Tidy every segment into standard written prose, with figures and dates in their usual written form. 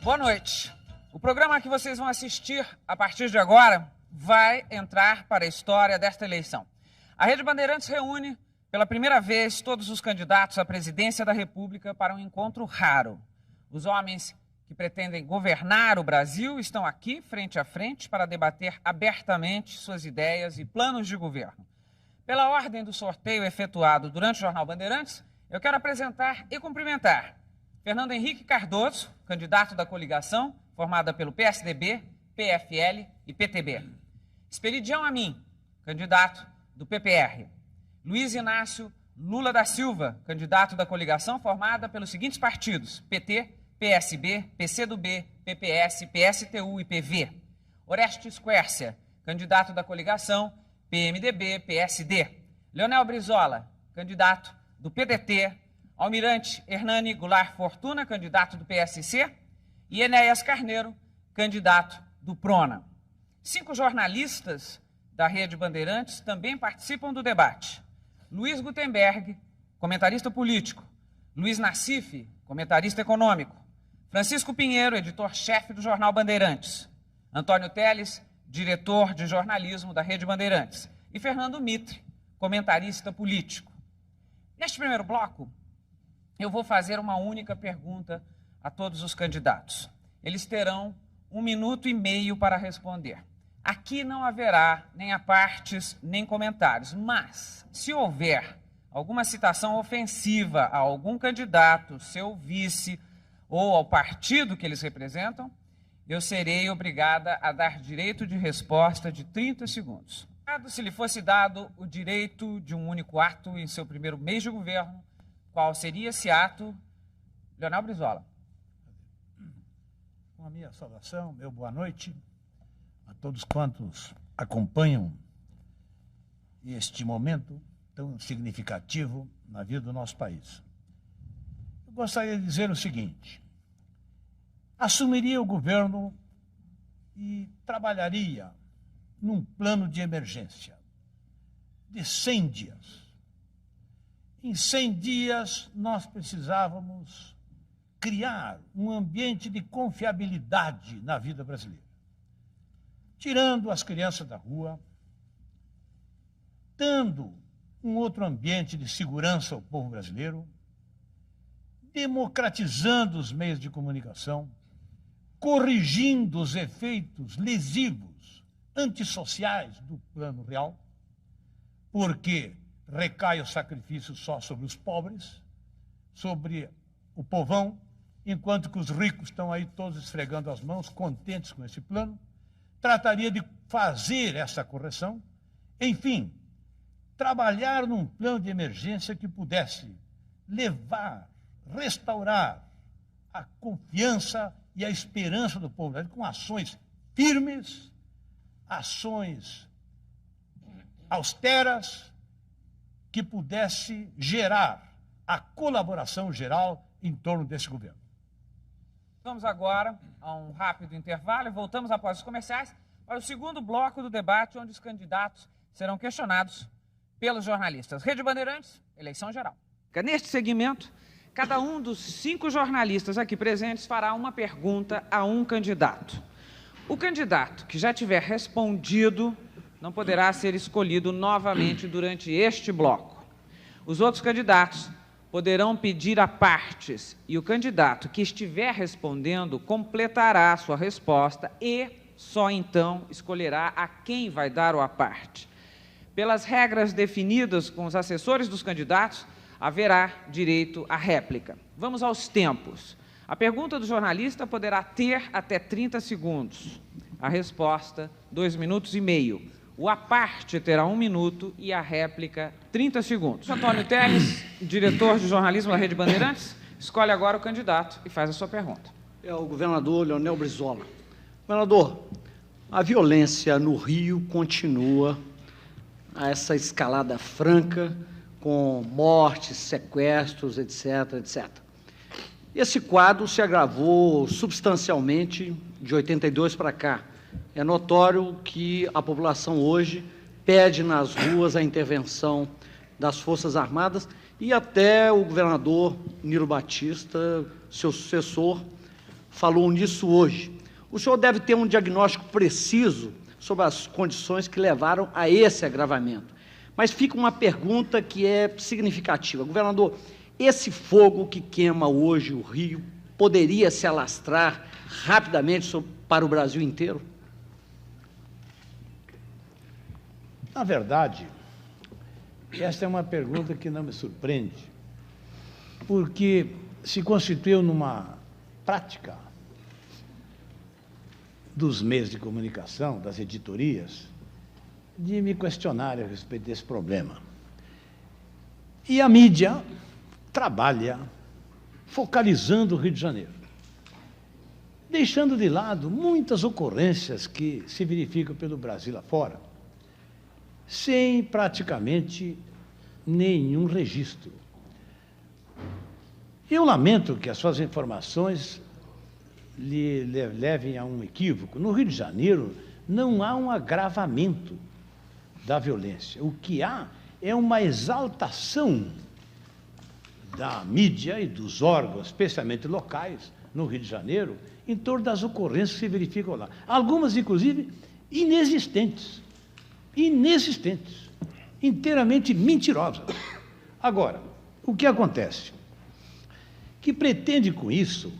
Boa noite. O programa que vocês vão assistir a partir de agora vai entrar para a história desta eleição. A Rede Bandeirantes reúne pela primeira vez todos os candidatos à presidência da República para um encontro raro. Os homens que pretendem governar o Brasil estão aqui, frente a frente, para debater abertamente suas ideias e planos de governo. Pela ordem do sorteio efetuado durante o Jornal Bandeirantes, eu quero apresentar e cumprimentar Fernando Henrique Cardoso, candidato da coligação, formada pelo PSDB, PFL e PTB. Esperidião Amin, candidato do PPR. Luiz Inácio Lula da Silva, candidato da coligação, formada pelos seguintes partidos: PT, PSB, PCdoB, PPS, PSTU e PV. Orestes Quércia, candidato da coligação, PMDB, PSD. Leonel Brizola, candidato do PDT. Almirante Hernani Goulart Fortuna, candidato do PSC. E Enéas Carneiro, candidato do PRONA. 5 jornalistas da Rede Bandeirantes também participam do debate. Luiz Gutenberg, comentarista político. Luiz Nassif, comentarista econômico. Francisco Pinheiro, editor-chefe do Jornal Bandeirantes. Antônio Teles, diretor de jornalismo da Rede Bandeirantes. E Fernando Mitre, comentarista político. Neste primeiro bloco, eu vou fazer uma única pergunta a todos os candidatos. Eles terão 1 minuto e meio para responder. Aqui não haverá nem apartes, nem comentários, mas se houver alguma citação ofensiva a algum candidato, seu vice ou ao partido que eles representam, eu serei obrigada a dar direito de resposta de 30 segundos. Se lhe fosse dado o direito de um único ato em seu primeiro mês de governo, qual seria esse ato? Leonel Brizola. Com a minha saudação, meu boa noite a todos quantos acompanham este momento tão significativo na vida do nosso país. Eu gostaria de dizer o seguinte: assumiria o governo e trabalharia num plano de emergência de 100 dias. Em 100 dias, nós precisávamos criar um ambiente de confiabilidade na vida brasileira. Tirando as crianças da rua, dando um outro ambiente de segurança ao povo brasileiro, democratizando os meios de comunicação, corrigindo os efeitos lesivos, antissociais do Plano Real, porque recai o sacrifício só sobre os pobres, sobre o povão, enquanto que os ricos estão aí todos esfregando as mãos, contentes com esse plano. Trataria de fazer essa correção, enfim, trabalhar num plano de emergência que pudesse levar, restaurar a confiança e a esperança do povo brasileiro com ações firmes, ações austeras, que pudesse gerar a colaboração geral em torno desse governo. Vamos agora a um rápido intervalo e voltamos após os comerciais para o segundo bloco do debate, onde os candidatos serão questionados pelos jornalistas. Rede Bandeirantes, eleição geral. Neste segmento, cada um dos 5 jornalistas aqui presentes fará uma pergunta a um candidato. O candidato que já tiver respondido não poderá ser escolhido novamente durante este bloco. Os outros candidatos poderão pedir a partes e o candidato que estiver respondendo completará a sua resposta e só então escolherá a quem vai dar o a parte. Pelas regras definidas com os assessores dos candidatos, haverá direito à réplica. Vamos aos tempos. A pergunta do jornalista poderá ter até 30 segundos. A resposta, 2 minutos e meio. O à parte terá 1 minuto e a réplica 30 segundos. Antônio Teles, diretor de jornalismo da Rede Bandeirantes, escolhe agora o candidato e faz a sua pergunta. É o governador Leonel Brizola. Governador, a violência no Rio continua a essa escalada franca, com mortes, sequestros, etc., etc. Esse quadro se agravou substancialmente de 82 para cá. É notório que a população hoje pede nas ruas a intervenção das Forças Armadas e até o governador Nilo Batista, seu sucessor, falou nisso hoje. O senhor deve ter um diagnóstico preciso sobre as condições que levaram a esse agravamento. Mas fica uma pergunta que é significativa. Governador, esse fogo que queima hoje o Rio poderia se alastrar rapidamente para o Brasil inteiro? Na verdade, esta é uma pergunta que não me surpreende, porque se constituiu numa prática dos meios de comunicação, das editorias, de me questionar a respeito desse problema. E a mídia trabalha focalizando o Rio de Janeiro, deixando de lado muitas ocorrências que se verificam pelo Brasil afora, sem praticamente nenhum registro. Eu lamento que as suas informações lhe levem a um equívoco. No Rio de Janeiro não há um agravamento da violência. O que há é uma exaltação da mídia e dos órgãos, especialmente locais, no Rio de Janeiro, em torno das ocorrências que se verificam lá. Algumas, inclusive, inexistentes, inteiramente mentirosas. Agora, o que acontece? Que pretende com isso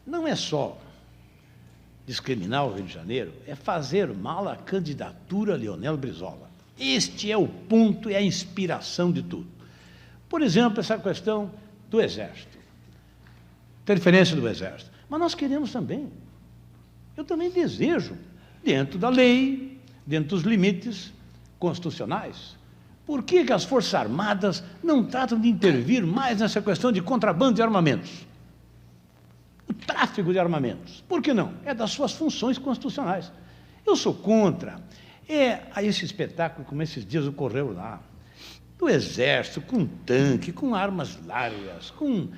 não é só discriminar o Rio de Janeiro, é fazer mal à candidatura a Leonel Brizola. Este é o ponto, é a inspiração de tudo. Por exemplo, essa questão do Exército, interferência do Exército. Mas nós queremos também, eu também desejo, dentro da lei, dentro dos limites constitucionais. Por que as Forças Armadas não tratam de intervir mais nessa questão de contrabando de armamentos? O tráfico de armamentos. Por que não? É das suas funções constitucionais. Eu sou contra a esse espetáculo, como esses dias ocorreu lá, do Exército, com tanque, com armas largas, com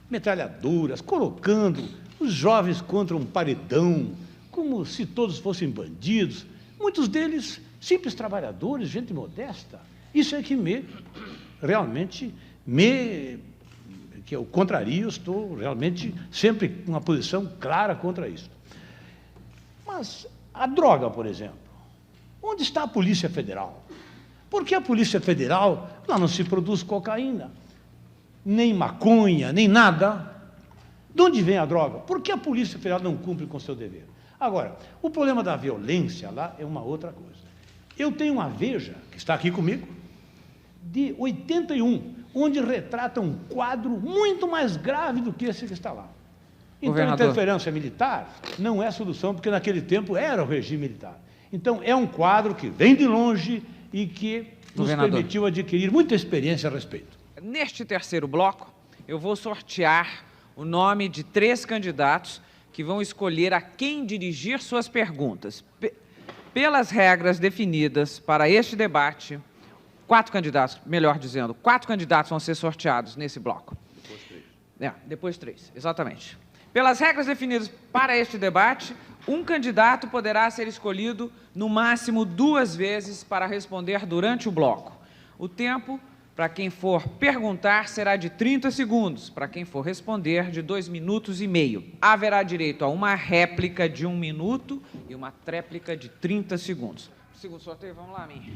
metralhadoras, colocando os jovens contra um paredão, como se todos fossem bandidos, muitos deles simples trabalhadores, gente modesta. Isso é que que eu contrario, estou realmente sempre com uma posição clara contra isso. Mas a droga, por exemplo, onde está a Polícia Federal? Por que a Polícia Federal, lá não se produz cocaína, nem maconha, nem nada? De onde vem a droga? Por que a Polícia Federal não cumpre com o seu dever? Agora, o problema da violência lá é uma outra coisa. Eu tenho uma Veja, que está aqui comigo, de 81, onde retrata um quadro muito mais grave do que esse que está lá. Então, a interferência militar não é solução, porque naquele tempo era o regime militar. Então, é um quadro que vem de longe e que nos permitiu adquirir muita experiência a respeito. Neste terceiro bloco, eu vou sortear o nome de 3 candidatos que vão escolher a quem dirigir suas perguntas. Pelas regras definidas para este debate, 4 candidatos, melhor dizendo, 4 candidatos vão ser sorteados nesse bloco. Depois 3, exatamente. Pelas regras definidas para este debate, um candidato poderá ser escolhido no máximo 2 vezes para responder durante o bloco. O tempo para quem for perguntar será de 30 segundos, para quem for responder de 2 minutos e meio. Haverá direito a uma réplica de 1 minuto e uma tréplica de 30 segundos. Segundo sorteio, vamos lá, Minha.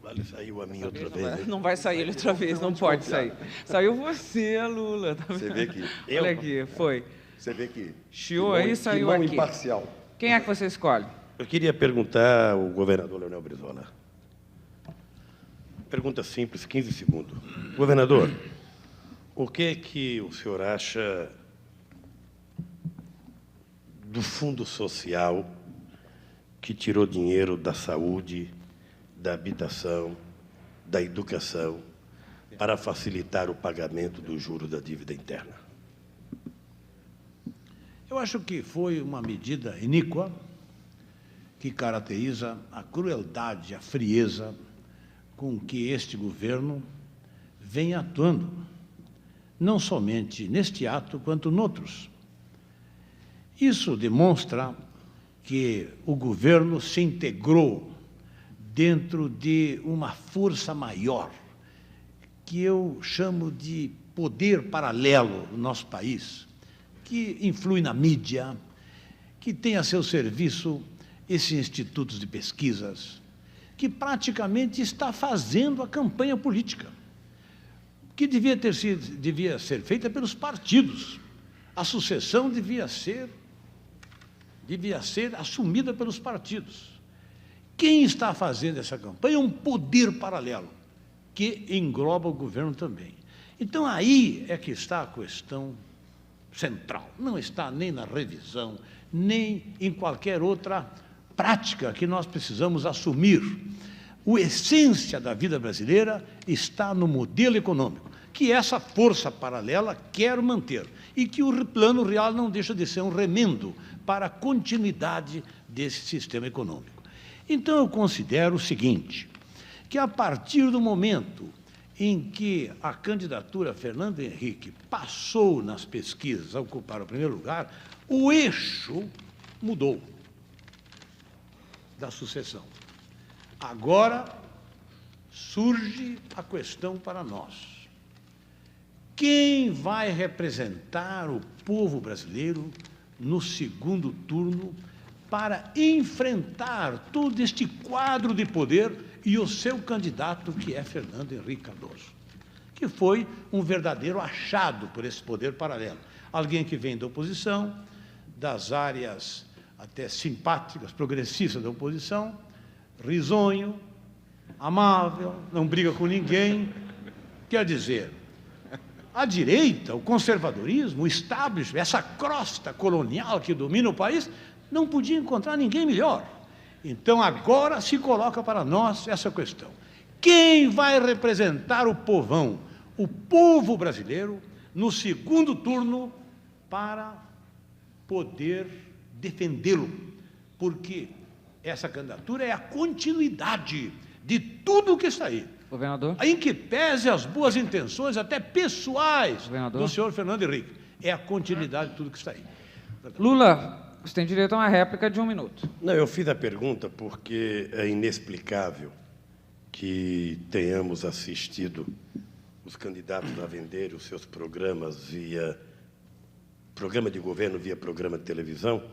Vale, saiu a minha outra vez. Não vai sair ele outra vez, não pode sair. Saiu você, Lula. Tá, você vê que... Olha aqui, foi. Você vê que... Chiou aí, saiu aqui. Imparcial. Quem é que você escolhe? Eu queria perguntar ao governador Leonel Brizola. Pergunta simples, 15 segundos. Governador, o que o senhor acha do Fundo Social que tirou dinheiro da saúde, da habitação, da educação, para facilitar o pagamento do juro da dívida interna? Eu acho que foi uma medida iníqua que caracteriza a crueldade, a frieza com que este governo vem atuando, não somente neste ato, quanto noutros. Isso demonstra que o governo se integrou dentro de uma força maior, que eu chamo de poder paralelo no nosso país, que influi na mídia, que tem a seu serviço esses institutos de pesquisas, que praticamente está fazendo a campanha política, que devia ser feita pelos partidos. A sucessão devia ser assumida pelos partidos. Quem está fazendo essa campanha é um poder paralelo, que engloba o governo também. Então, aí é que está a questão central. Não está nem na revisão, nem em qualquer outra prática que nós precisamos assumir. A essência da vida brasileira está no modelo econômico, que essa força paralela quer manter, e que o Plano Real não deixa de ser um remendo para a continuidade desse sistema econômico. Então, eu considero o seguinte, que a partir do momento em que a candidatura Fernando Henrique passou nas pesquisas a ocupar o primeiro lugar, o eixo mudou da sucessão. Agora surge a questão para nós. Quem vai representar o povo brasileiro no segundo turno para enfrentar todo este quadro de poder e o seu candidato, que é Fernando Henrique Cardoso, que foi um verdadeiro achado por esse poder paralelo. Alguém que vem da oposição, das áreas até simpáticas, progressistas da oposição, risonho, amável, não briga com ninguém. Quer dizer, a direita, o conservadorismo, o establishment, essa crosta colonial que domina o país, não podia encontrar ninguém melhor. Então, agora se coloca para nós essa questão. Quem vai representar o povão, o povo brasileiro, no segundo turno, para poder defendê-lo? Porque essa candidatura é a continuidade de tudo o que está aí. Governador? Em que pese as boas intenções, até pessoais, do senhor Fernando Henrique. É a continuidade de tudo que está aí. Lula, você tem direito a uma réplica de 1 minuto. Não, eu fiz a pergunta porque é inexplicável que tenhamos assistido os candidatos a vender os seus programas via programa de governo, via programa de televisão,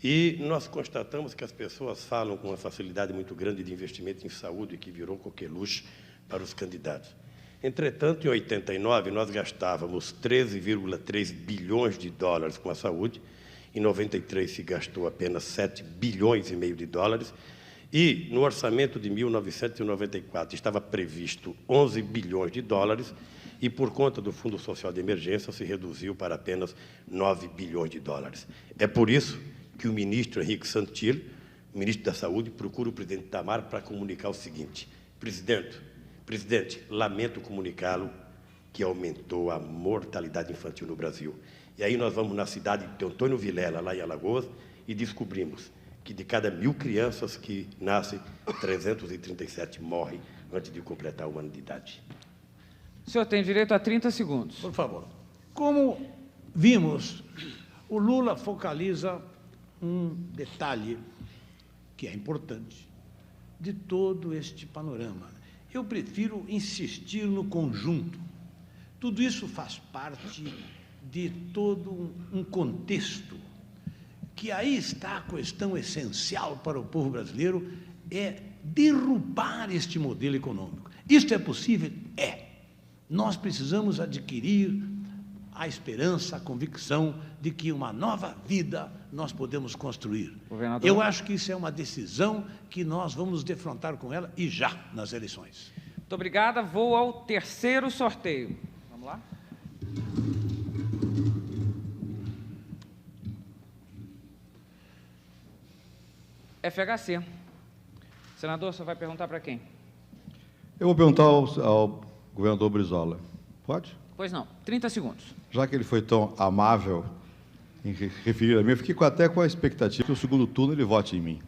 e nós constatamos que as pessoas falam com uma facilidade muito grande de investimento em saúde, que virou coqueluche para os candidatos. Entretanto, em 89, nós gastávamos 13,3 bilhões de dólares com a saúde, em 93 se gastou apenas 7 bilhões e meio de dólares, e no orçamento de 1994 estava previsto 11 bilhões de dólares, e por conta do Fundo Social de Emergência se reduziu para apenas 9 bilhões de dólares. É por isso que o ministro Henrique Santilli, o ministro da Saúde, procura o presidente Itamar para comunicar o seguinte: presidente, lamento comunicá-lo que aumentou a mortalidade infantil no Brasil. E aí nós vamos na cidade de Antônio Vilela, lá em Alagoas, e descobrimos que de cada 1.000 crianças que nascem, 337 morrem antes de completar 1 ano de idade. O senhor tem direito a 30 segundos. Por favor. Como vimos, o Lula focaliza um detalhe que é importante de todo este panorama. Eu prefiro insistir no conjunto. Tudo isso faz parte de todo um contexto, que aí está a questão essencial para o povo brasileiro, é derrubar este modelo econômico. Isto é possível? É. Nós precisamos adquirir a esperança, a convicção de que uma nova vida nós podemos construir. Governador? Eu acho que isso é uma decisão que nós vamos nos defrontar com ela, e já nas eleições. Muito obrigada. Vou ao terceiro sorteio. Vamos lá? FHC. Senador, você vai perguntar para quem? Eu vou perguntar ao governador Brizola. Pode? Pois não. 30 segundos. Já que ele foi tão amável em referir a mim, eu fiquei até com a expectativa que no segundo turno ele vote em mim.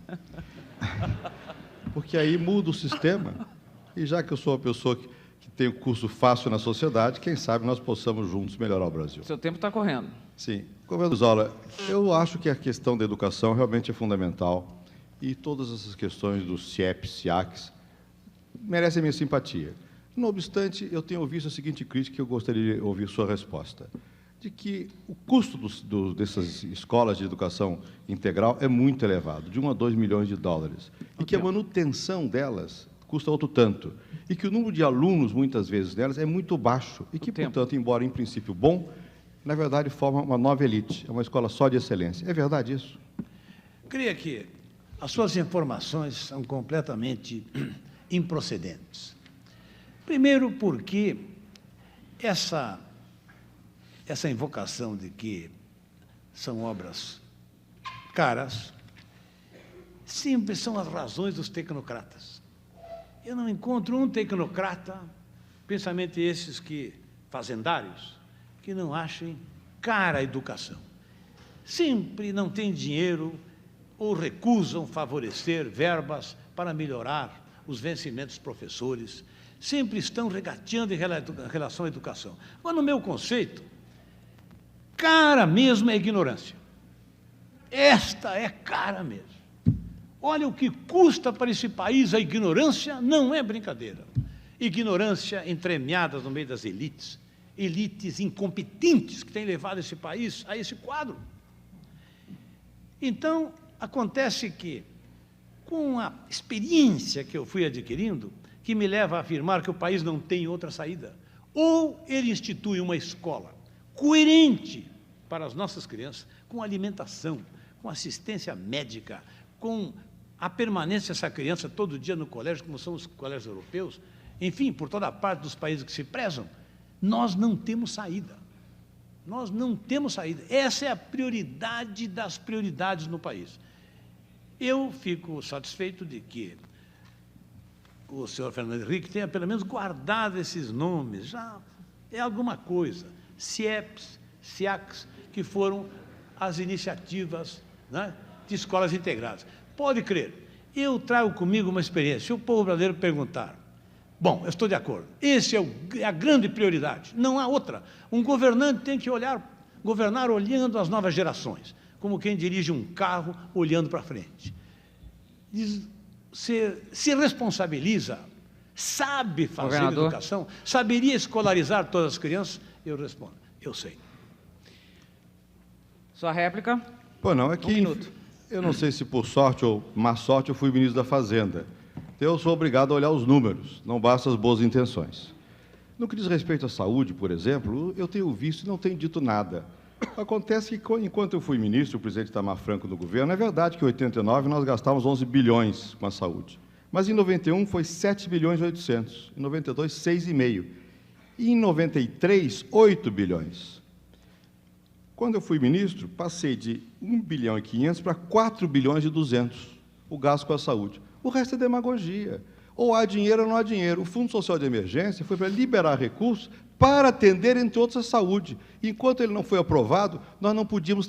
Porque aí muda o sistema, e já que eu sou uma pessoa que tem um curso fácil na sociedade, quem sabe nós possamos juntos melhorar o Brasil. Seu tempo está correndo. Sim. Governador Brizola, eu acho que a questão da educação realmente é fundamental, e todas essas questões dos CIEPs, SIACs, merecem minha simpatia. Não obstante, eu tenho visto a seguinte crítica que eu gostaria de ouvir sua resposta, de que o custo dessas escolas de educação integral é muito elevado, de 1 a 2 milhões de dólares, e que a manutenção delas custa outro tanto, e que o número de alunos, muitas vezes, delas é muito baixo, e que, portanto, embora em princípio bom, na verdade forma uma nova elite, é uma escola só de excelência. É verdade isso? Creia que as suas informações são completamente improcedentes. Primeiro porque essa invocação de que são obras caras sempre são as razões dos tecnocratas. Eu não encontro um tecnocrata, principalmente esses fazendários, que não achem cara a educação. Sempre não têm dinheiro ou recusam favorecer verbas para melhorar os vencimentos dos professores, sempre estão regateando em relação à educação. Mas, no meu conceito, cara mesmo é ignorância. Esta é cara mesmo. Olha o que custa para esse país a ignorância, não é brincadeira. Ignorância entremeada no meio das elites, elites incompetentes que têm levado esse país a esse quadro. Então, acontece que, com a experiência que eu fui adquirindo, que me leva a afirmar que o país não tem outra saída, ou ele institui uma escola coerente para as nossas crianças, com alimentação, com assistência médica, com a permanência dessa criança todo dia no colégio, como são os colégios europeus, enfim, por toda a parte dos países que se prezam, nós não temos saída. Nós não temos saída. Essa é a prioridade das prioridades no país. Eu fico satisfeito de que o senhor Fernando Henrique tenha pelo menos guardado esses nomes, já é alguma coisa. CIEPs, SIACs, que foram as iniciativas, né, de escolas integradas. Pode crer, eu trago comigo uma experiência. Se o povo brasileiro perguntar, bom, eu estou de acordo, esse é a grande prioridade, não há outra. Um governante tem que governar olhando as novas gerações, como quem dirige um carro olhando para frente. Se responsabiliza, sabe fazer educação, saberia escolarizar todas as crianças? Eu respondo, eu sei. Sua réplica? Pô, não, é que... 1 minuto. Eu não sei se por sorte ou má sorte eu fui ministro da Fazenda. Eu sou obrigado a olhar os números, não basta as boas intenções. No que diz respeito à saúde, por exemplo, eu tenho visto e não tenho dito nada. Acontece que, enquanto eu fui ministro, o presidente Itamar Franco no governo, é verdade que em 89 nós gastávamos 11 bilhões com a saúde. Mas em 91 foi 7 bilhões e 800, em 92, 6,5. E em 93, 8 bilhões. Quando eu fui ministro, passei de 1 bilhão e 500 para 4 bilhões e 200, o gasto com a saúde. O resto é demagogia. Ou há dinheiro ou não há dinheiro. O Fundo Social de Emergência foi para liberar recursos para atender, entre outros, a saúde. Enquanto ele não foi aprovado, nós não podíamos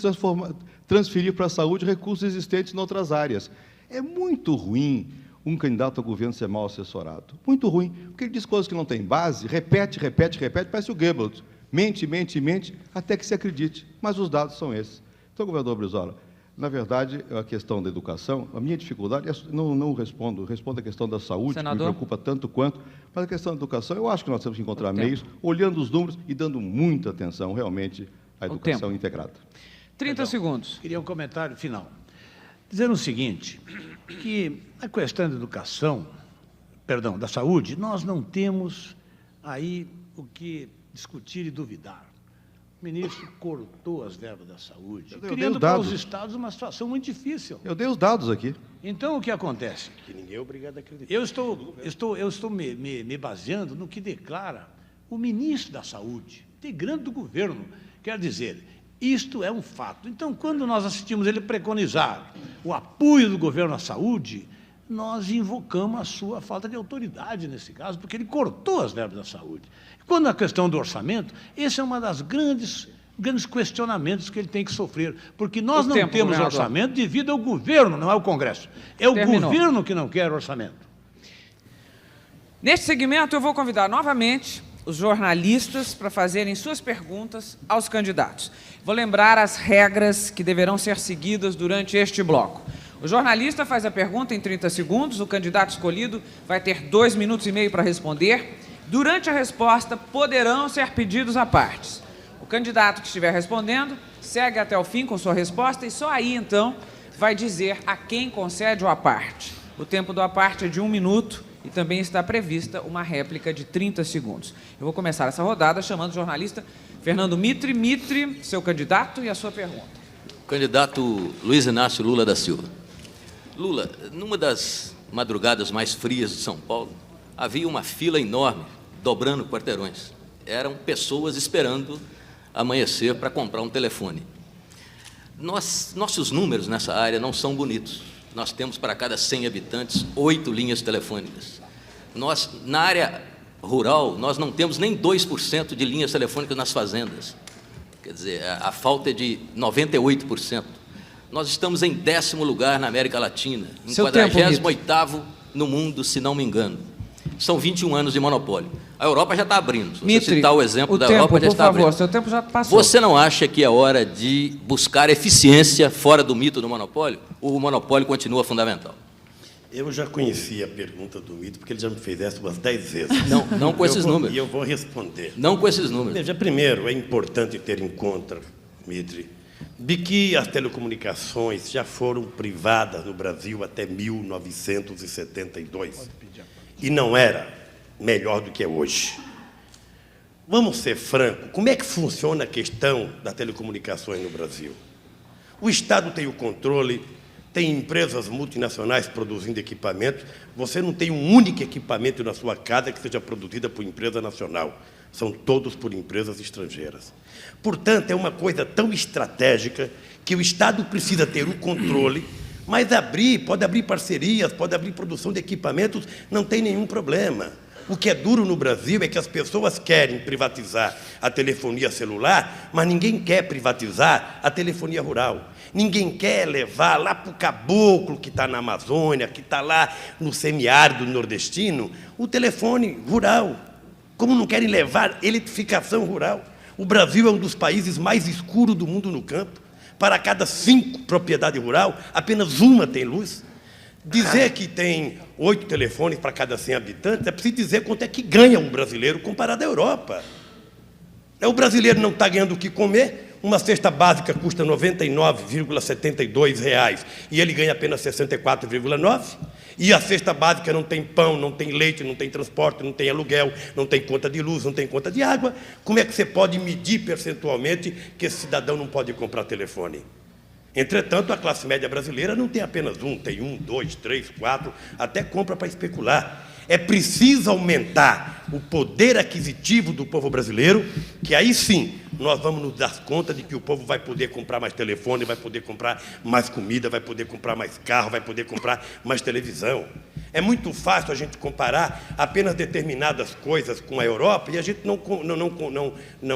transferir para a saúde recursos existentes em outras áreas. É muito ruim um candidato ao governo ser mal assessorado. Muito ruim, porque ele diz coisas que não têm base, repete, parece o Goebbels. Mente, até que se acredite. Mas os dados são esses. Então, governador Brizola, na verdade, a questão da educação, a minha dificuldade, não respondo a questão da saúde, Senador? que me preocupa tanto quanto, mas a questão da educação, eu acho que nós temos que encontrar meios, olhando os números e dando muita atenção, realmente, à educação integrada. 30 segundos. Queria um comentário final. Dizendo o seguinte, que a questão da educação, da saúde, nós não temos aí o que discutir e duvidar. O ministro cortou as verbas da saúde, criando para os estados uma situação muito difícil. Eu dei os dados aqui. Então, o que acontece? Que ninguém é obrigado a acreditar. Eu estou me baseando no que declara o ministro da Saúde, integrante do governo. Quer dizer, isto é um fato. Então, quando nós assistimos ele preconizar o apoio do governo à saúde, nós invocamos a sua falta de autoridade nesse caso, porque ele cortou as verbas da saúde. Quando a questão do orçamento, esse é uma das grandes questionamentos que ele tem que sofrer, porque nós não temos orçamento devido ao governo, não é o Congresso. É o governo que não quer orçamento. Neste segmento, eu vou convidar novamente os jornalistas para fazerem suas perguntas aos candidatos. Vou lembrar as regras que deverão ser seguidas durante este bloco. O jornalista faz a pergunta em 30 segundos, o candidato escolhido vai ter 2 minutos e meio para responder. Durante a resposta, poderão ser pedidos à partes. O candidato que estiver respondendo segue até o fim com sua resposta e só aí, então, vai dizer a quem concede o à parte. O tempo do à parte é de 1 minuto e também está prevista uma réplica de 30 segundos. Eu vou começar essa rodada chamando o jornalista Fernando Mitre. Mitre, seu candidato e a sua pergunta. Candidato Luiz Inácio Lula da Silva. Lula, numa das madrugadas mais frias de São Paulo, havia uma fila enorme, dobrando quarteirões. Eram pessoas esperando amanhecer para comprar um telefone. Nossos números nessa área não são bonitos. Nós temos para cada 100 habitantes 8 linhas telefônicas. Na área rural, nós não temos nem 2% de linhas telefônicas nas fazendas. Quer dizer, a falta é de 98%. Nós estamos em 10º lugar na América Latina, em 48º no mundo, se não me engano. São 21 anos de monopólio. A Europa já está abrindo. Se você citar o exemplo da Europa, já está abrindo. Por favor, seu tempo já passou. Você não acha que é hora de buscar eficiência fora do mito do monopólio? Ou o monopólio continua fundamental? Eu já conheci a pergunta do Mito, porque ele já me fez essa umas 10 vezes. Não com esses números. E eu vou responder. Não com esses números. Veja, primeiro, é importante ter em conta, Mitre, de que as telecomunicações já foram privadas no Brasil até 1972. E não era melhor do que é hoje. Vamos ser francos, como é que funciona a questão das telecomunicações no Brasil? O Estado tem o controle, tem empresas multinacionais produzindo equipamentos, você não tem um único equipamento na sua casa que seja produzido por empresa nacional, são todos por empresas estrangeiras. Portanto, é uma coisa tão estratégica que o Estado precisa ter o controle, mas pode abrir parcerias, pode abrir produção de equipamentos, não tem nenhum problema. O que é duro no Brasil é que as pessoas querem privatizar a telefonia celular, mas ninguém quer privatizar a telefonia rural. Ninguém quer levar lá para o caboclo que está na Amazônia, que está lá no semiárido nordestino, o telefone rural. Como não querem levar eletrificação rural? O Brasil é um dos países mais escuros do mundo no campo. Para cada 5 propriedades rurais, apenas uma tem luz. Dizer que tem 8 telefones para cada 100 habitantes, é preciso dizer quanto é que ganha um brasileiro comparado à Europa. O brasileiro não está ganhando o que comer, uma cesta básica custa R$ 99,72 e ele ganha apenas 64,9. E a cesta básica não tem pão, não tem leite, não tem transporte, não tem aluguel, não tem conta de luz, não tem conta de água. Como é que você pode medir percentualmente que esse cidadão não pode comprar telefone? Entretanto, a classe média brasileira não tem apenas um, tem 1, 2, 3, 4, até compra para especular. É preciso aumentar o poder aquisitivo do povo brasileiro, que aí sim nós vamos nos dar conta de que o povo vai poder comprar mais telefone, vai poder comprar mais comida, vai poder comprar mais carro, vai poder comprar mais televisão. É muito fácil a gente comparar apenas determinadas coisas com a Europa e a gente não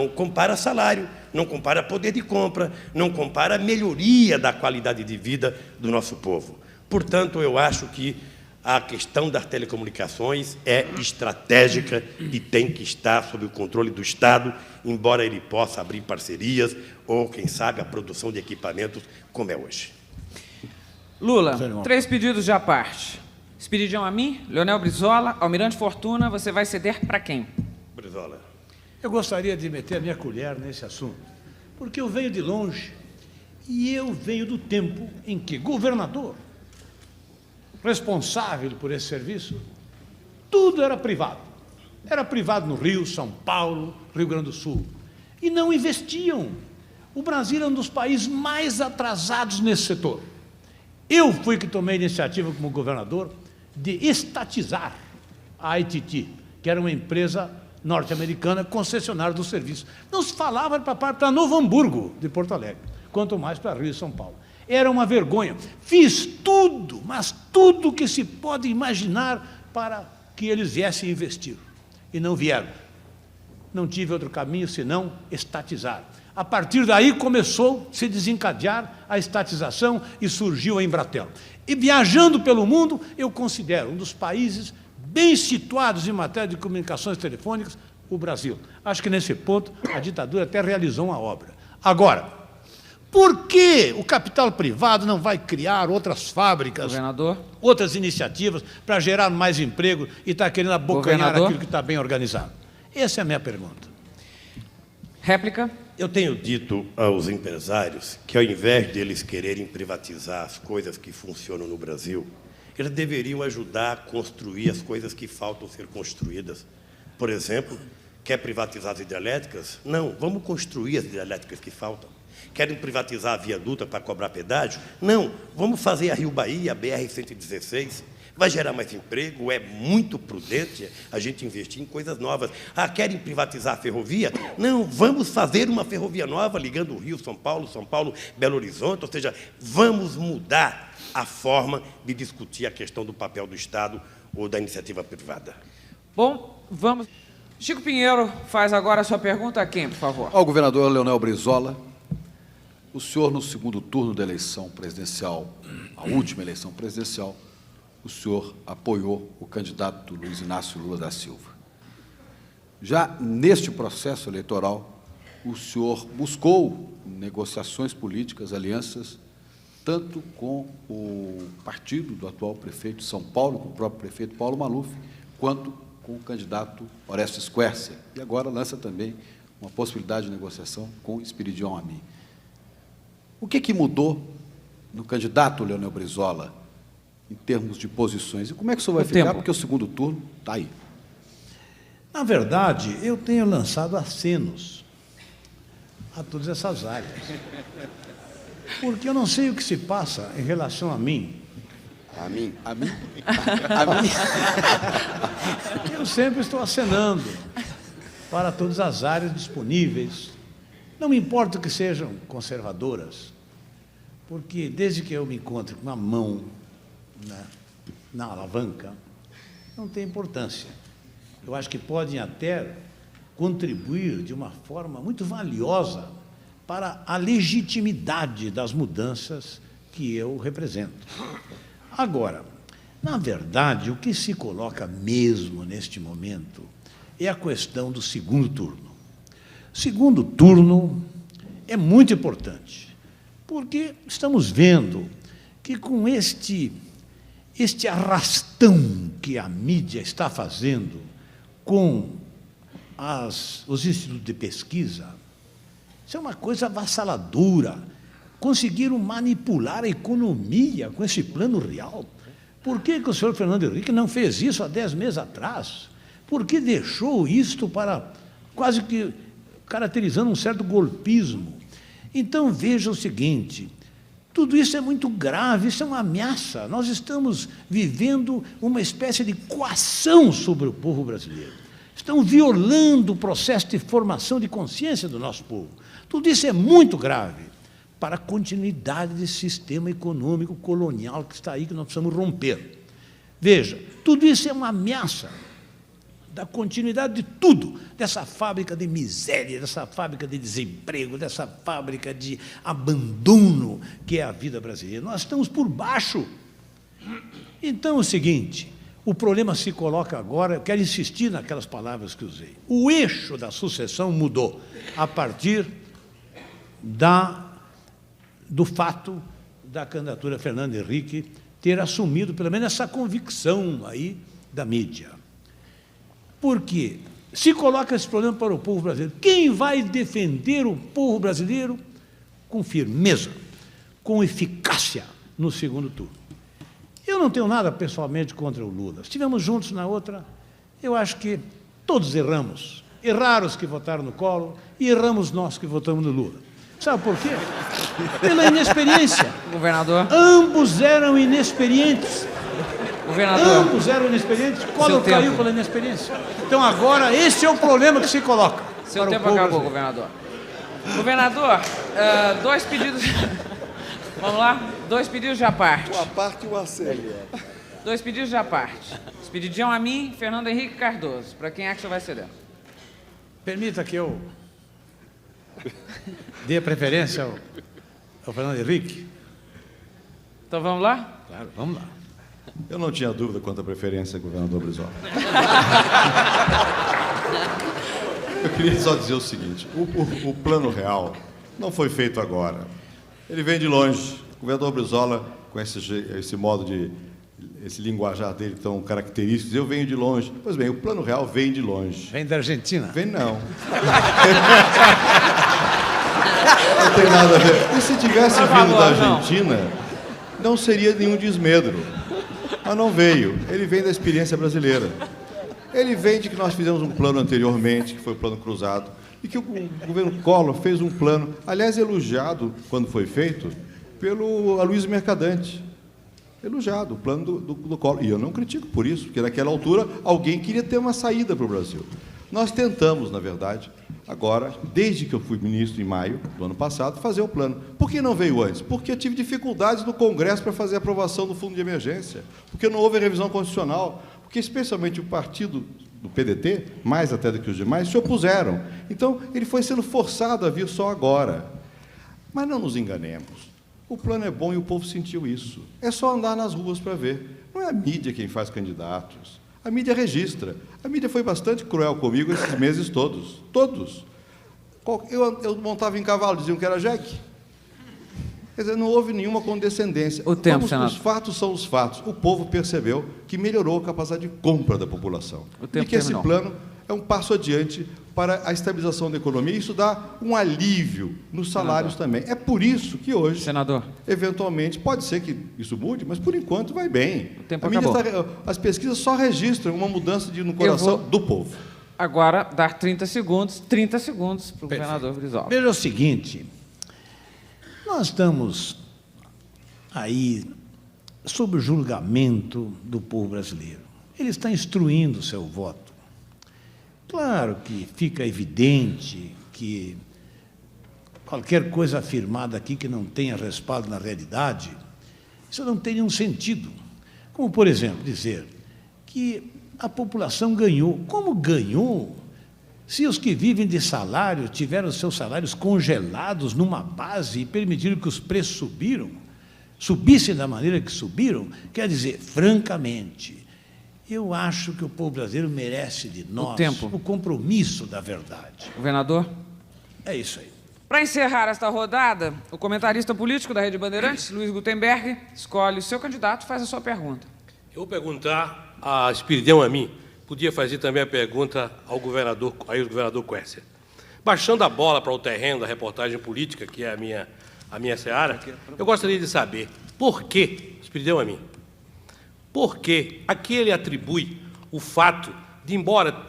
compara salário, não compara poder de compra, não compara a melhoria da qualidade de vida do nosso povo. Portanto, eu acho que a questão das telecomunicações é estratégica e tem que estar sob o controle do Estado, embora ele possa abrir parcerias ou, quem sabe, a produção de equipamentos, como é hoje. Lula, 3 pedidos de à parte. Espiridião a mim, Leonel Brizola, Almirante Fortuna, você vai ceder para quem? Brizola. Eu gostaria de meter a minha colher nesse assunto, porque eu venho de longe e eu venho do tempo em que governador, responsável por esse serviço, tudo era privado. Era privado no Rio, São Paulo, Rio Grande do Sul. E não investiam. O Brasil é um dos países mais atrasados nesse setor. Eu fui que tomei a iniciativa como governador de estatizar a ITT, que era uma empresa norte-americana concessionária do serviço. Não se falava para Novo Hamburgo, de Porto Alegre, quanto mais para Rio e São Paulo. Era uma vergonha. Fiz tudo, mas tudo que se pode imaginar para que eles viessem investir. E não vieram. Não tive outro caminho senão estatizar. A partir daí começou a se desencadear a estatização e surgiu a Embratel. E viajando pelo mundo, eu considero um dos países bem situados em matéria de comunicações telefônicas, o Brasil. Acho que nesse ponto a ditadura até realizou uma obra. Agora, Por que o capital privado não vai criar outras fábricas, Governador. outras iniciativas para gerar mais emprego e está querendo abocanhar Governador. aquilo que está bem organizado? Essa é a minha pergunta. Réplica. Eu tenho dito aos empresários que, ao invés deles quererem privatizar as coisas que funcionam no Brasil, eles deveriam ajudar a construir as coisas que faltam ser construídas. Por exemplo, quer privatizar as hidrelétricas? Não, vamos construir as hidrelétricas que faltam. Querem privatizar a viaduta para cobrar pedágio? Não, vamos fazer a Rio Bahia, a BR-116. Vai gerar mais emprego, é muito prudente a gente investir em coisas novas. Ah, querem privatizar a ferrovia? Não, vamos fazer uma ferrovia nova ligando o Rio, São Paulo, Belo Horizonte, ou seja, vamos mudar a forma de discutir a questão do papel do Estado ou da iniciativa privada. Bom, vamos. Chico Pinheiro faz agora a sua pergunta a quem, por favor? Ao governador Leonel Brizola. O senhor, no segundo turno da eleição presidencial, a última eleição presidencial, o senhor apoiou o candidato Luiz Inácio Lula da Silva. Já neste processo eleitoral, o senhor buscou negociações políticas, alianças, tanto com o partido do atual prefeito de São Paulo, com o próprio prefeito Paulo Maluf, quanto com o candidato Orestes Quercia. E agora lança também uma possibilidade de negociação com Espiridião Amin. O que mudou no candidato Leonel Brizola em termos de posições? E como é que o senhor vai ficar? Porque o segundo turno está aí. Na verdade, eu tenho lançado acenos a todas essas áreas. Porque eu não sei o que se passa em relação a mim. A mim? A mim? Eu sempre estou acenando para todas as áreas disponíveis. Não me importa que sejam conservadoras, porque desde que eu me encontro com uma mão na alavanca, não tem importância. Eu acho que podem até contribuir de uma forma muito valiosa para a legitimidade das mudanças que eu represento. Agora, na verdade, o que se coloca mesmo neste momento é a questão do segundo turno. Segundo turno é muito importante, porque estamos vendo que com este arrastão que a mídia está fazendo com os institutos de pesquisa, isso é uma coisa avassaladora. Conseguiram manipular a economia com esse plano real. Por que o senhor Fernando Henrique não fez isso há 10 meses atrás? Por que deixou isto para quase que caracterizando um certo golpismo? Então, veja o seguinte, tudo isso é muito grave, isso é uma ameaça. Nós estamos vivendo uma espécie de coação sobre o povo brasileiro. Estão violando o processo de formação de consciência do nosso povo. Tudo isso é muito grave para a continuidade desse sistema econômico colonial que está aí, que nós precisamos romper. Veja, tudo isso é uma ameaça da continuidade de tudo, dessa fábrica de miséria, dessa fábrica de desemprego, dessa fábrica de abandono que é a vida brasileira. Nós estamos por baixo. Então, é o seguinte, o problema se coloca agora, eu quero insistir naquelas palavras que usei. O eixo da sucessão mudou a partir do fato da candidatura Fernando Henrique ter assumido, pelo menos, essa convicção aí da mídia. Porque se coloca esse problema para o povo brasileiro, quem vai defender o povo brasileiro com firmeza, com eficácia no segundo turno? Eu não tenho nada pessoalmente contra o Lula. Estivemos juntos na outra, eu acho que todos erramos. Erraram os que votaram no Collor e erramos nós que votamos no Lula. Sabe por quê? Pela inexperiência. Governador. Ambos eram inexperientes. Governador. Ambos eram inexperientes. Collor caiu pela inexperiência. Então, agora, esse é o problema que se coloca. Seu tempo acabou, governador. Governador, 2 pedidos... Vamos lá? 2 pedidos de parte. Uma parte e uma série. 2 pedidos de parte. Expedição a mim, Fernando Henrique Cardoso. Para quem é que você vai ceder? Permita que eu dê preferência ao Fernando Henrique. Então vamos lá? Claro, vamos lá. Eu não tinha dúvida quanto à preferência, governador Brizola. Eu queria só dizer o seguinte, o plano real não foi feito agora. Ele vem de longe. O governador Brizola, com esse modo de... esse linguajar dele tão característico, eu venho de longe. Pois bem, o Plano Real vem de longe. Vem da Argentina? Vem não. Não tem nada a ver. E se tivesse vindo da Argentina, não seria nenhum desmedro. Mas não veio. Ele vem da experiência brasileira. Ele vem de que nós fizemos um plano anteriormente, que foi o Plano Cruzado, e que o governo Collor fez um plano, aliás, elogiado, quando foi feito, pelo Aloysio Mercadante. Elogiado, o plano do Collor. E eu não critico por isso, porque naquela altura alguém queria ter uma saída para o Brasil. Nós tentamos, na verdade, agora, desde que eu fui ministro em maio do ano passado, fazer o plano. Por que não veio antes? Porque eu tive dificuldades no Congresso para fazer a aprovação do Fundo de Emergência, porque não houve revisão constitucional, porque especialmente o partido do PDT, mais até do que os demais, se opuseram. Então, ele foi sendo forçado a vir só agora. Mas não nos enganemos. O plano é bom e o povo sentiu isso. É só andar nas ruas para ver. Não é a mídia quem faz candidatos. A mídia registra. A mídia foi bastante cruel comigo esses meses todos. Todos. Eu montava em cavalo, diziam que era jegue. Quer dizer, não houve nenhuma condescendência. O tempo, senador. Os fatos são os fatos. O povo percebeu que melhorou a capacidade de compra da população. O tempo e que terminou. esse plano é um passo adiante para a estabilização da economia. Isso dá um alívio nos salários também. É por isso que hoje, senador, eventualmente, pode ser que isso mude, mas por enquanto vai bem. O tempo acabou. As pesquisas só registram uma mudança no coração do povo. Agora, dar 30 segundos para o governador Brizola. Veja o seguinte, nós estamos aí sob o julgamento do povo brasileiro. Ele está instruindo o seu voto. Claro que fica evidente que qualquer coisa afirmada aqui que não tenha respaldo na realidade, isso não tem nenhum sentido. Como, por exemplo, dizer que a população ganhou. Como ganhou? Se os que vivem de salário tiveram seus salários congelados numa base e permitiram que os preços subissem da maneira que subiram, quer dizer, francamente, eu acho que o povo brasileiro merece de nós o compromisso da verdade. Governador? É isso aí. Para encerrar esta rodada, o comentarista político da Rede Bandeirantes, Luiz Gutenberg, escolhe o seu candidato e faz a sua pergunta. Eu vou perguntar a Espiridão a mim. Podia fazer também a pergunta ao governador Quércia. Baixando a bola para o terreno da reportagem política, que é a minha seara, eu gostaria de saber por que, Espiridão a mim, por que aqui ele atribui o fato de, embora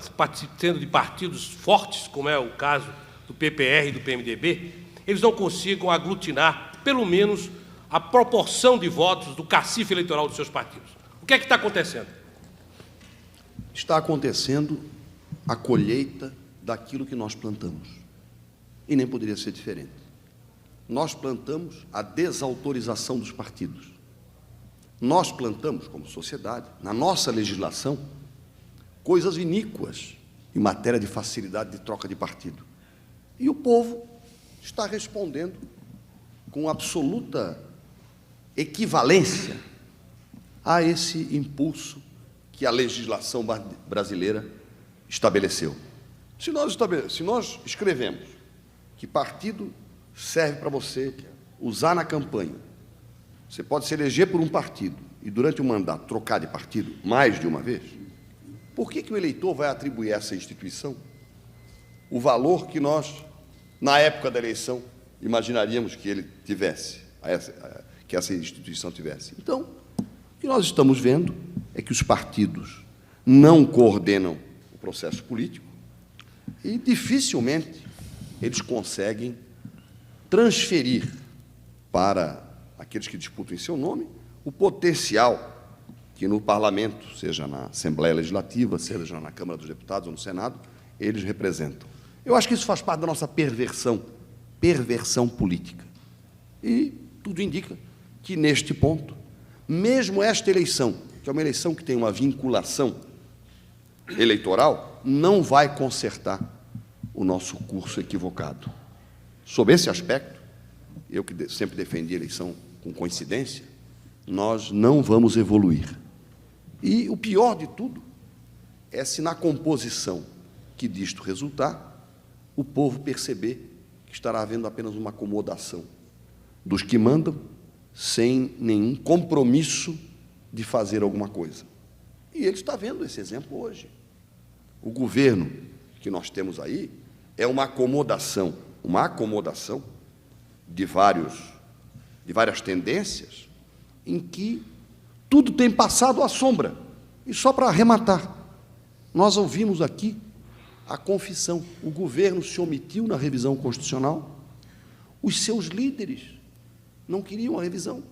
sendo de partidos fortes, como é o caso do PPR e do PMDB, eles não consigam aglutinar, pelo menos, a proporção de votos do cacife eleitoral dos seus partidos. O que é que está acontecendo? Está acontecendo a colheita daquilo que nós plantamos. E nem poderia ser diferente. Nós plantamos a desautorização dos partidos. Nós plantamos, como sociedade, na nossa legislação, coisas iníquas em matéria de facilidade de troca de partido. E o povo está respondendo com absoluta equivalência a esse impulso que a legislação brasileira estabeleceu. Se nós escrevemos que partido serve para você usar na campanha, você pode se eleger por um partido e, durante o mandato, trocar de partido mais de uma vez, por que o eleitor vai atribuir a essa instituição o valor que nós, na época da eleição, imaginaríamos que ele tivesse, que essa instituição tivesse? Então, o que nós estamos vendo é que os partidos não coordenam o processo político e, dificilmente, eles conseguem transferir para aqueles que disputam em seu nome o potencial que no Parlamento, seja na Assembleia Legislativa, seja na Câmara dos Deputados ou no Senado, eles representam. Eu acho que isso faz parte da nossa perversão política. E tudo indica que, neste ponto, mesmo esta eleição, que é uma eleição que tem uma vinculação eleitoral, não vai consertar o nosso curso equivocado. Sob esse aspecto, eu que sempre defendi a eleição com coincidência, nós não vamos evoluir. E o pior de tudo é se na composição que disto resultar, o povo perceber que estará havendo apenas uma acomodação dos que mandam, sem nenhum compromisso de fazer alguma coisa. E ele está vendo esse exemplo hoje. O governo que nós temos aí é uma acomodação de várias tendências, em que tudo tem passado à sombra. E só para arrematar, nós ouvimos aqui a confissão. O governo se omitiu na revisão constitucional, os seus líderes não queriam a revisão,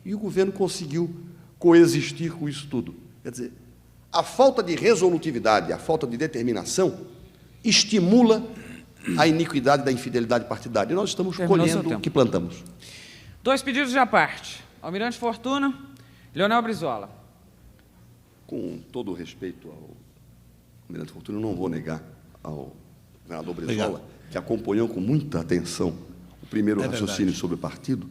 e o governo conseguiu coexistir com isso tudo. Quer dizer, a falta de resolutividade, a falta de determinação estimula a iniquidade da infidelidade partidária. E nós estamos colhendo o que plantamos. 2 pedidos de à parte. Almirante Fortuna, Leonel Brizola. Com todo o respeito ao Almirante Fortuna, eu não vou negar ao governador Brizola, que acompanhou com muita atenção o primeiro raciocínio sobre o partido,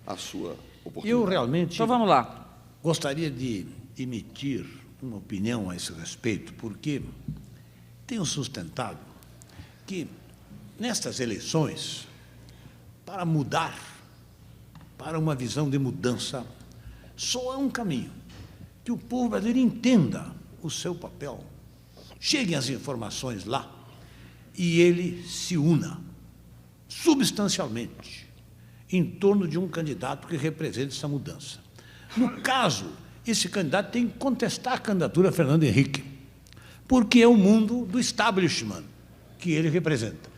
a sua oportunidade. Eu realmente Então vamos lá. Gostaria de emitir uma opinião a esse respeito, porque tenho sustentado que, nestas eleições, para mudar, para uma visão de mudança, só há um caminho: que o povo brasileiro entenda o seu papel, cheguem as informações lá e ele se una substancialmente em torno de um candidato que represente essa mudança. No caso, esse candidato tem que contestar a candidatura a Fernando Henrique, porque é o mundo do establishment que ele representa.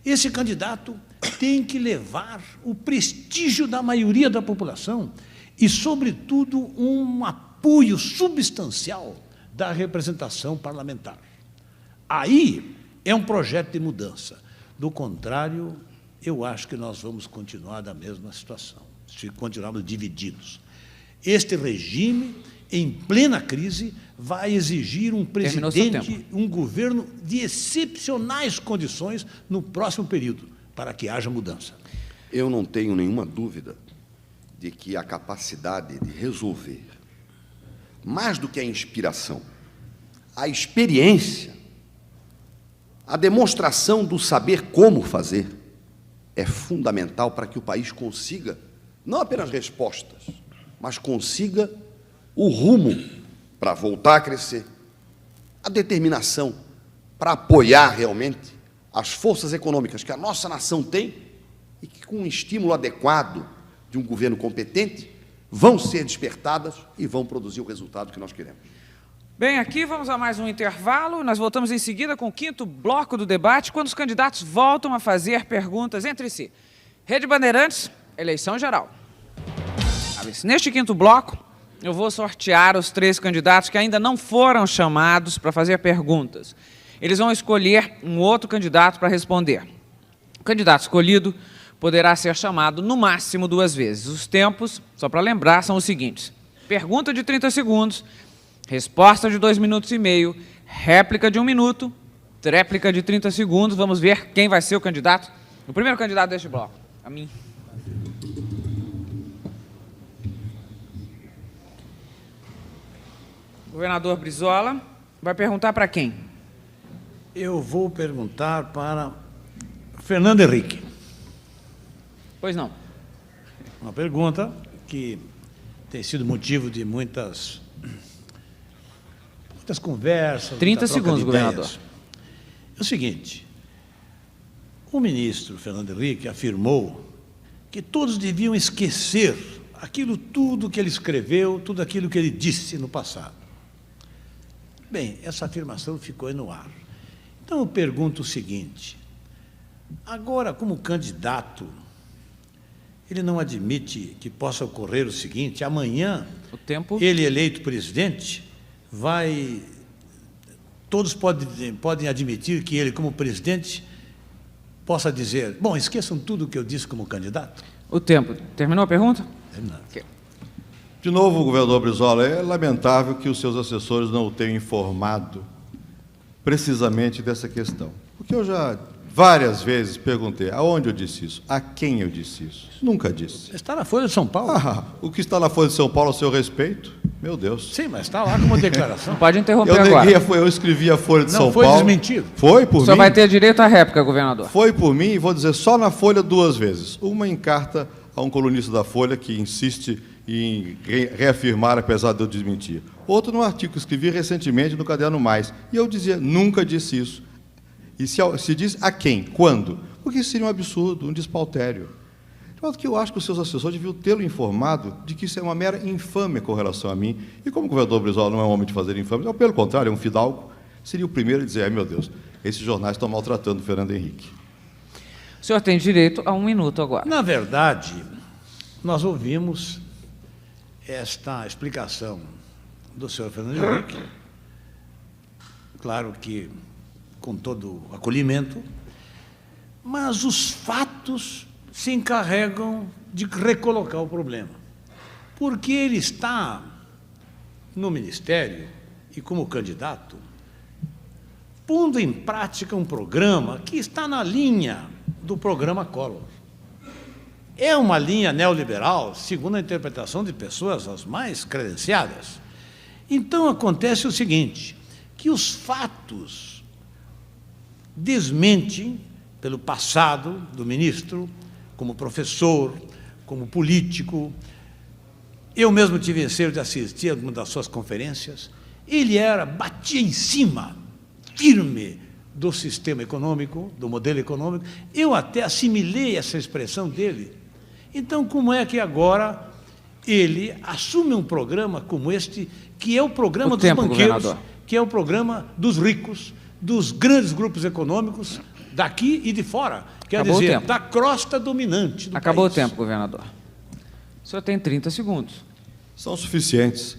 Esse candidato tem que levar o prestígio da maioria da população e, sobretudo, um apoio substancial da representação parlamentar. Aí é um projeto de mudança. Do contrário, eu acho que nós vamos continuar da mesma situação, se continuarmos divididos. Este regime, em plena crise, vai exigir um presidente, um governo de excepcionais condições no próximo período, para que haja mudança. Eu não tenho nenhuma dúvida de que a capacidade de resolver, mais do que a inspiração, a experiência, a demonstração do saber como fazer, é fundamental para que o país consiga, não apenas respostas, mas consiga o rumo para voltar a crescer, a determinação para apoiar realmente as forças econômicas que a nossa nação tem e que, com um estímulo adequado de um governo competente, vão ser despertadas e vão produzir o resultado que nós queremos. Bem, aqui vamos a mais um intervalo. Nós voltamos em seguida com o 5º bloco do debate, quando os candidatos voltam a fazer perguntas entre si. Rede Bandeirantes, eleição geral. Neste 5º bloco, eu vou sortear os 3 candidatos que ainda não foram chamados para fazer perguntas. Eles vão escolher um outro candidato para responder. O candidato escolhido poderá ser chamado no máximo 2 vezes. Os tempos, só para lembrar, são os seguintes: pergunta de 30 segundos, resposta de 2,5 minutos, réplica de 1 minuto, tréplica de 30 segundos. Vamos ver quem vai ser o candidato, o primeiro candidato deste bloco. A mim. Governador Brizola vai perguntar para quem? Eu vou perguntar para Fernando Henrique. Pois não. Uma pergunta que tem sido motivo de muitas conversas. 30 segundos, governador. É o seguinte: o ministro Fernando Henrique afirmou que todos deviam esquecer aquilo tudo que ele escreveu, tudo aquilo que ele disse no passado. Bem, essa afirmação ficou no ar. Então eu pergunto o seguinte: agora, como candidato, ele não admite que possa ocorrer o seguinte: amanhã, ele eleito presidente, todos podem admitir que ele, como presidente, possa dizer: bom, esqueçam tudo o que eu disse como candidato? O tempo. Terminou a pergunta? Terminado. Okay. De novo, governador Brizola, é lamentável que os seus assessores não o tenham informado precisamente dessa questão. Porque eu já várias vezes perguntei aonde eu disse isso, a quem eu disse isso. Nunca disse. Está na Folha de São Paulo. O que está na Folha de São Paulo a seu respeito? Meu Deus. Sim, mas está lá como declaração. Não pode interromper agora. Eu escrevi a Folha de São Paulo. Não, foi desmentido. Foi por mim. O senhor vai ter direito à réplica, governador. Foi por mim, e vou dizer só na Folha 2 vezes. Uma em carta a um colunista da Folha que insiste em reafirmar, apesar de eu desmentir. Outro num artigo que escrevi recentemente no Caderno Mais, e eu dizia, nunca disse isso. E se diz a quem? Quando? Porque isso seria um absurdo, um despautério. De modo que eu acho que os seus assessores deviam tê-lo informado de que isso é uma mera infâmia com relação a mim. E como o governador Brizola não é um homem de fazer infâmia, pelo contrário, é um fidalgo, seria o primeiro a dizer, ai meu Deus, esses jornais estão maltratando o Fernando Henrique. O senhor tem direito a 1 minuto agora. Na verdade, nós ouvimos esta explicação do senhor Fernando Henrique, claro que com todo o acolhimento, mas os fatos se encarregam de recolocar o problema. Porque ele está no Ministério e como candidato, pondo em prática um programa que está na linha do programa Collor. É uma linha neoliberal, segundo a interpretação de pessoas as mais credenciadas. Então, acontece o seguinte, que os fatos desmentem, pelo passado do ministro, como professor, como político. Eu mesmo tive o prazer de assistir a uma das suas conferências. Ele batia em cima, firme, do sistema econômico, do modelo econômico. Eu até assimilei essa expressão dele. Então, como é que agora ele assume um programa como este, que é o programa dos banqueiros, que é o programa dos ricos, dos grandes grupos econômicos, daqui e de fora, quer dizer, da crosta dominante do país. Acabou o tempo, governador. O senhor tem 30 segundos. São suficientes.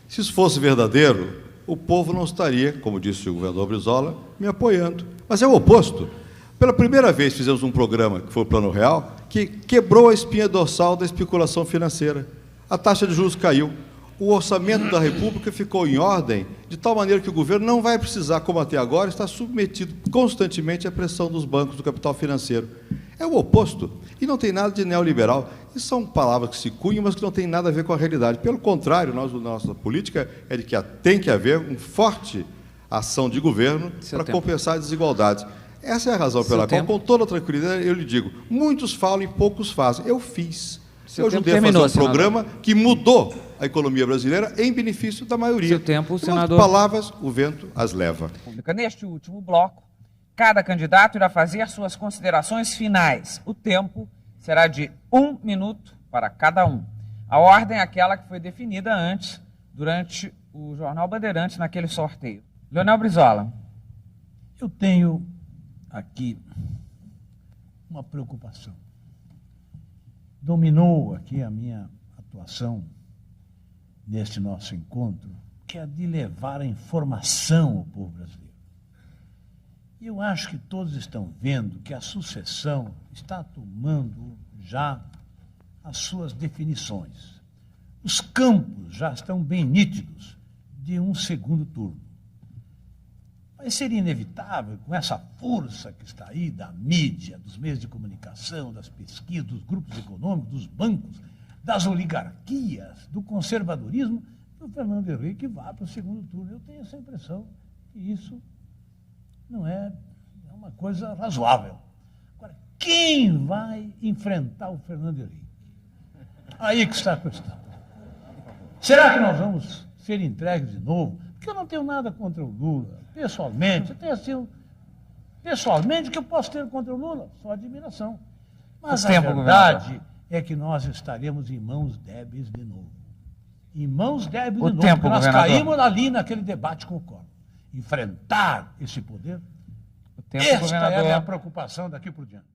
Se isso fosse verdadeiro, o povo não estaria, como disse o governador Brizola, me apoiando. Mas é o oposto. Pela primeira vez fizemos um programa, que foi o Plano Real, que quebrou a espinha dorsal da especulação financeira. A taxa de juros caiu. O orçamento da República ficou em ordem, de tal maneira que o governo não vai precisar, como até agora, estar submetido constantemente à pressão dos bancos do capital financeiro. É o oposto. E não tem nada de neoliberal. Isso são palavras que se cunham, mas que não têm nada a ver com a realidade. Pelo contrário, nossa política é de que tem que haver uma forte ação de governo para compensar as desigualdades. Essa é a razão pela qual, com toda tranquilidade, eu lhe digo, muitos falam e poucos fazem. Eu fiz. Eu ajudei a fazer um programa que mudou a economia brasileira em benefício da maioria. Seu tempo, senador. Palavras, o vento as leva. Neste último bloco, cada candidato irá fazer suas considerações finais. O tempo será de 1 minuto para cada um. A ordem é aquela que foi definida antes, durante o Jornal Bandeirantes, naquele sorteio. Leonel Brizola. Eu tenho aqui uma preocupação. Dominou aqui a minha atuação neste nosso encontro, que é a de levar a informação ao povo brasileiro. E eu acho que todos estão vendo que a sucessão está tomando já as suas definições. Os campos já estão bem nítidos de um segundo turno. Mas seria inevitável, com essa força que está aí da mídia, dos meios de comunicação, das pesquisas, dos grupos econômicos, dos bancos, das oligarquias, do conservadorismo, que o Fernando Henrique vá para o segundo turno. Eu tenho essa impressão que isso não é uma coisa razoável. Agora, quem vai enfrentar o Fernando Henrique? Aí que está a questão. Será que nós vamos ser entregues de novo? Porque eu não tenho nada contra o Lula, pessoalmente, até assim, pessoalmente, o que eu posso ter contra o Lula? Só admiração. Mas a verdade é que nós estaremos em mãos débeis de novo. Em mãos débeis de novo, porque nós caímos ali naquele debate com o Collor. Enfrentar esse poder, esta é a minha preocupação daqui por diante.